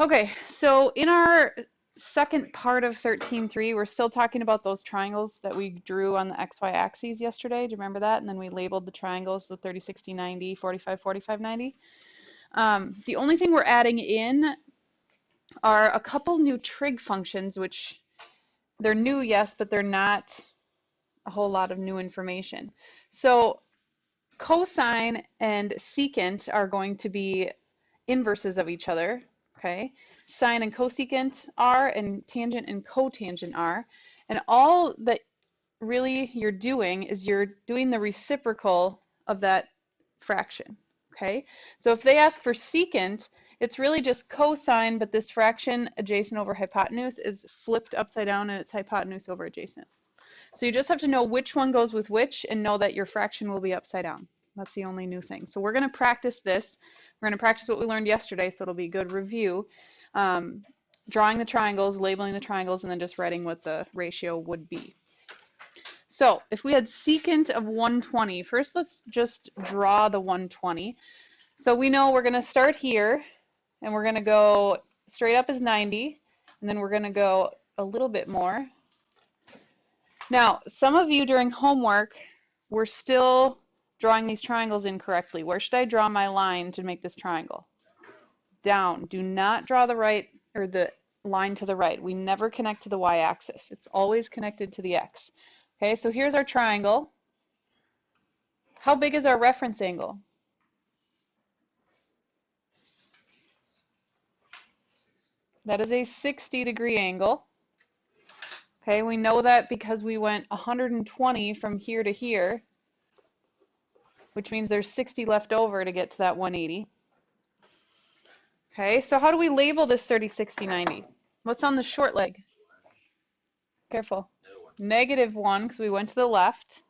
Okay, so in our second part of 13.3, we're still talking about those triangles that we drew on the XY axes yesterday. Do you remember that? And then we labeled the triangles, so 30, 60, 90, 45, 45, 90. The only thing we're adding in are a couple new trig functions, which they're new, yes, but they're not a whole lot of new information. So cosine and secant are going to be inverses of each other, okay? Sine and cosecant are, and tangent and cotangent are. And all that really you're doing is you're doing the reciprocal of that fraction, okay? So if they ask for secant, it's really just cosine, but this fraction adjacent over hypotenuse is flipped upside down and it's hypotenuse over adjacent. So you just have to know which one goes with which and know that your fraction will be upside down. That's the only new thing. So we're going to practice this. We're going to practice what we learned yesterday, so it'll be a good review. Drawing the triangles, labeling the triangles, and then just writing what the ratio would be. So if we had secant of 120, first let's just draw the 120. So we know we're going to start here, and we're going to go straight up as 90, and then we're going to go a little bit more. Now, some of you during homework were still drawing these triangles incorrectly. Where should I draw my line to make this triangle? Down. Do not draw the right or the line to the right. We never connect to the y-axis. It's always connected to the x. Okay, so here's our triangle. How big is our reference angle? That is a 60-degree angle. Okay, we know that because we went 120 from here to here, which means there's 60 left over to get to that 180. Okay, so how do we label this 30, 60, 90? What's on the short leg? Careful. -1, because we went to the left.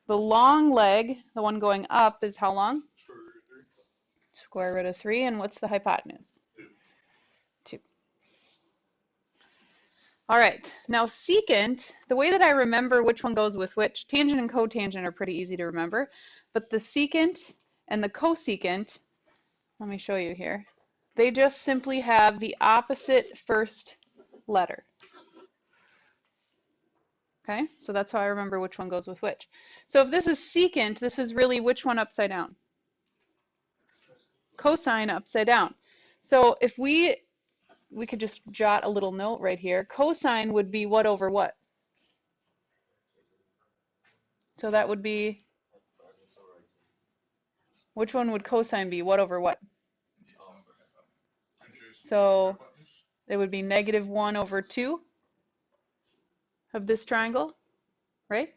The long leg, the one going up, is how long? Square root of 3. And what's the hypotenuse? 2. All right, now secant, the way that I remember which one goes with which, tangent and cotangent are pretty easy to remember, but the secant and the cosecant, let me show you here, they just simply have the opposite first letter. Okay, so that's how I remember which one goes with which. So if this is secant, this is really which one upside down? Cosine upside down. So if we could just jot a little note right here. Cosine would be what over what? So that would be, which one would cosine be? What over what? So it would be -1 over 2 of this triangle, right?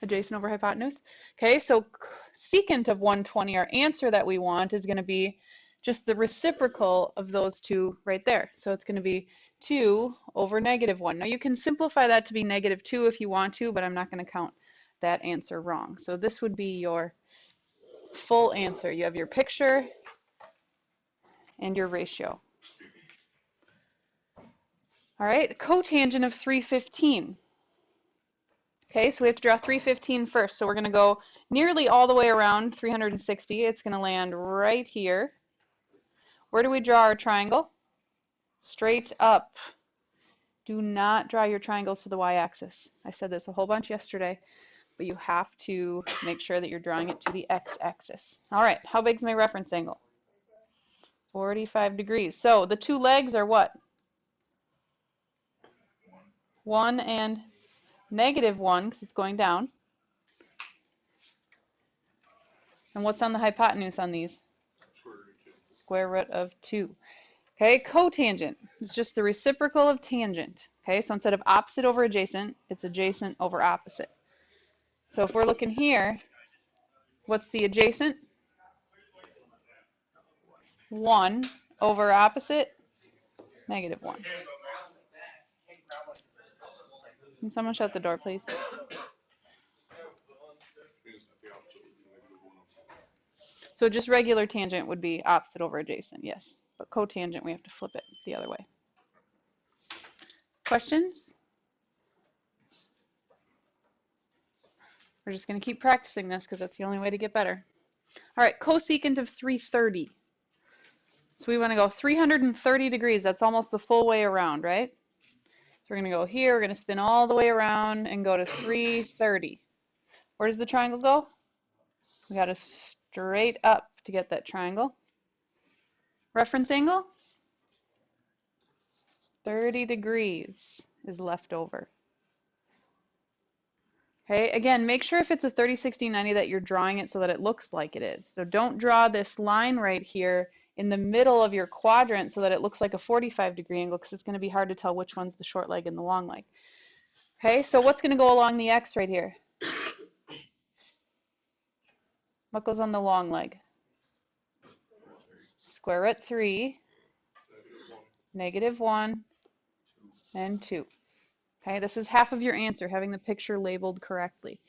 Adjacent over hypotenuse. Okay, so secant of 120, our answer that we want, is going to be just the reciprocal of those two right there. So it's going to be 2 over -1. Now you can simplify that to be -2 if you want to, but I'm not going to count that answer wrong. So this would be your full answer. You have your picture and your ratio. All right, cotangent of 315. Okay, so we have to draw 315 first. So we're going to go nearly all the way around 360. It's going to land right here. Where do we draw our triangle? Straight up. Do not draw your triangles to the y-axis. I said this a whole bunch yesterday, but you have to make sure that you're drawing it to the x-axis. All right, how big is my reference angle? 45 degrees. So the two legs are what? 1 and -1, because it's going down. And what's on the hypotenuse on these? Square root of 2. Okay, cotangent is just the reciprocal of tangent. Okay, so instead of opposite over adjacent, it's adjacent over opposite. So if we're looking here, what's the adjacent? 1 over opposite, -1. Can someone shut the door, please? So just regular tangent would be opposite over adjacent, yes. But cotangent, we have to flip it the other way. Questions? We're just going to keep practicing this because that's the only way to get better. All right, cosecant of 330. So we want to go 330 degrees. That's almost the full way around, right? So we're going to go here. We're going to spin all the way around and go to 330. Where does the triangle go? We got to straight up to get that triangle. Reference angle? 30 degrees is left over. Okay, again, make sure if it's a 30, 60, 90 that you're drawing it so that it looks like it is. So don't draw this line right here in the middle of your quadrant so that it looks like a 45-degree angle, because it's going to be hard to tell which one's the short leg and the long leg. Okay, so what's going to go along the x right here? What goes on the long leg? Square root 3, -1, and 2. Okay, this is half of your answer, having the picture labeled correctly.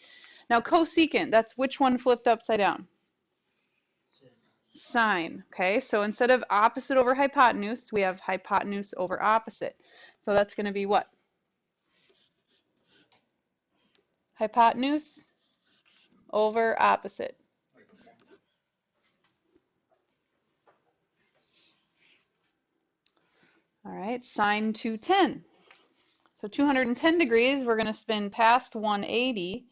Now cosecant, that's which one flipped upside down? Sine. Okay, so instead of opposite over hypotenuse, we have hypotenuse over opposite. So that's going to be what? Hypotenuse over opposite. All right, sine 210. So 210 degrees, we're going to spin past 180.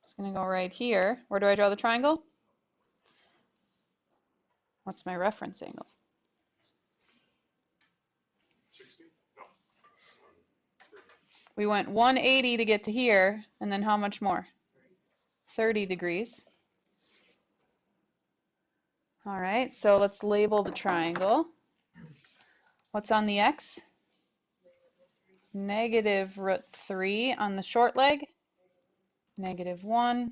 It's going to go right here. Where do I draw the triangle? What's my reference angle? 60? No. We went 180 to get to here, and then how much more? 30 degrees. All right, so let's label the triangle. What's on the x? -√3 on the short leg, -1,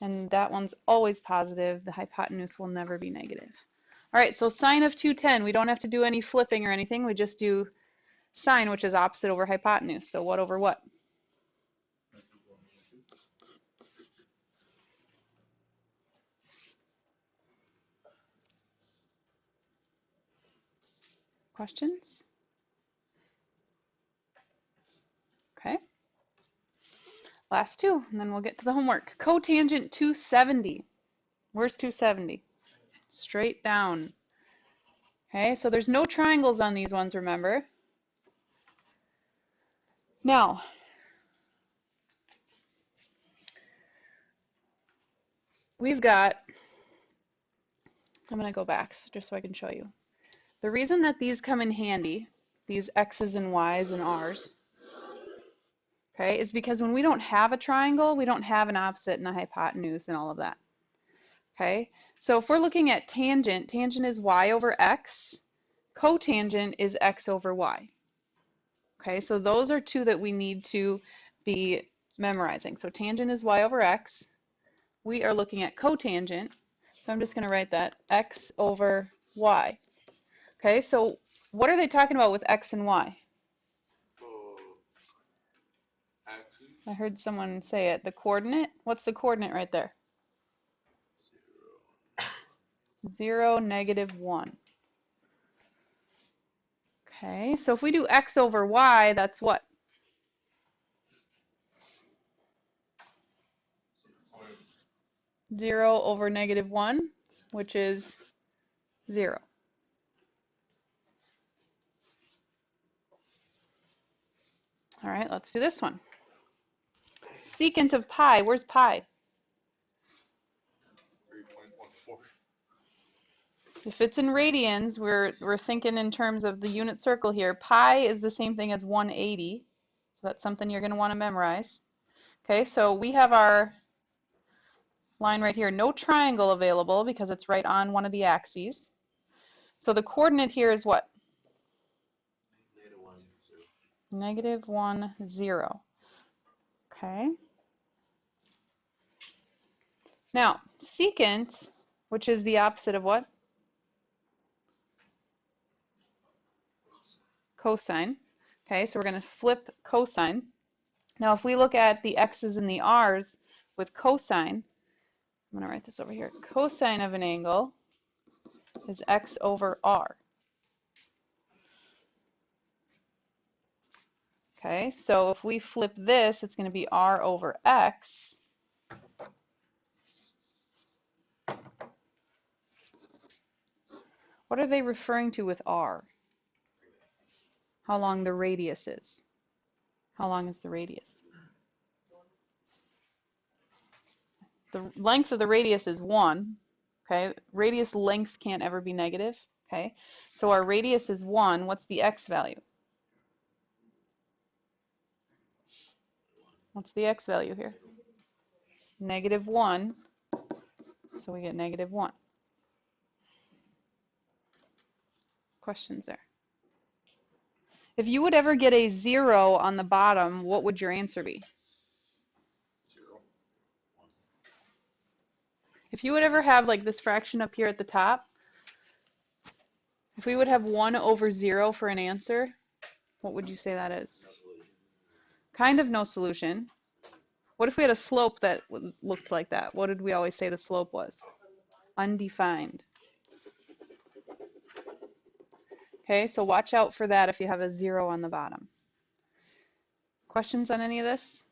and that one's always positive. The hypotenuse will never be negative. All right, so sine of 210, we don't have to do any flipping or anything. We just do sine, which is opposite over hypotenuse. So what over what? Questions? Okay. Last two, and then we'll get to the homework. Cotangent 270. Where's 270? Straight down. Okay, so there's no triangles on these ones, remember? Now, we've got, I'm going to go back just so I can show you. The reason that these come in handy, these x's and y's and r's, okay, is because when we don't have a triangle, we don't have an opposite and a hypotenuse and all of that. Okay, so if we're looking at tangent, tangent is y over x, cotangent is x over y. Okay, so those are two that we need to be memorizing. So tangent is y over x. We are looking at cotangent, so I'm just going to write that, x over y. Okay, so what are they talking about with x and y? Axes. I heard someone say it. The coordinate? What's the coordinate right there? 0, -1. Okay, so if we do x over y, that's what? 0 over -1, which is 0. All right, let's do this one. Secant of pi, where's pi? 3.14. If it's in radians, we're thinking in terms of the unit circle here. Pi is the same thing as 180, so that's something you're going to want to memorize. Okay, so we have our line right here, no triangle available because it's right on one of the axes. So the coordinate here is what? -1, 0. Okay. Now, secant, which is the opposite of what? Cosine. Okay, so we're going to flip cosine. Now, if we look at the x's and the r's with cosine, I'm going to write this over here. Cosine of an angle is x over r. Okay, so if we flip this, it's going to be r over x. What are they referring to with r? How long the radius is. How long is the radius? The length of the radius is 1. Okay, radius length can't ever be negative. Okay, so our radius is 1. What's the x value? What's the x value here? -1. So we get -1. Questions there? If you would ever get a 0 on the bottom, what would your answer be? 0, 1. If you would ever have like this fraction up here at the top, if we would have 1 over 0 for an answer, what would you say that is? No solution. Kind of no solution. What if we had a slope that looked like that? What did we always say the slope was? Undefined. Okay, so watch out for that if you have a 0 on the bottom. Questions on any of this?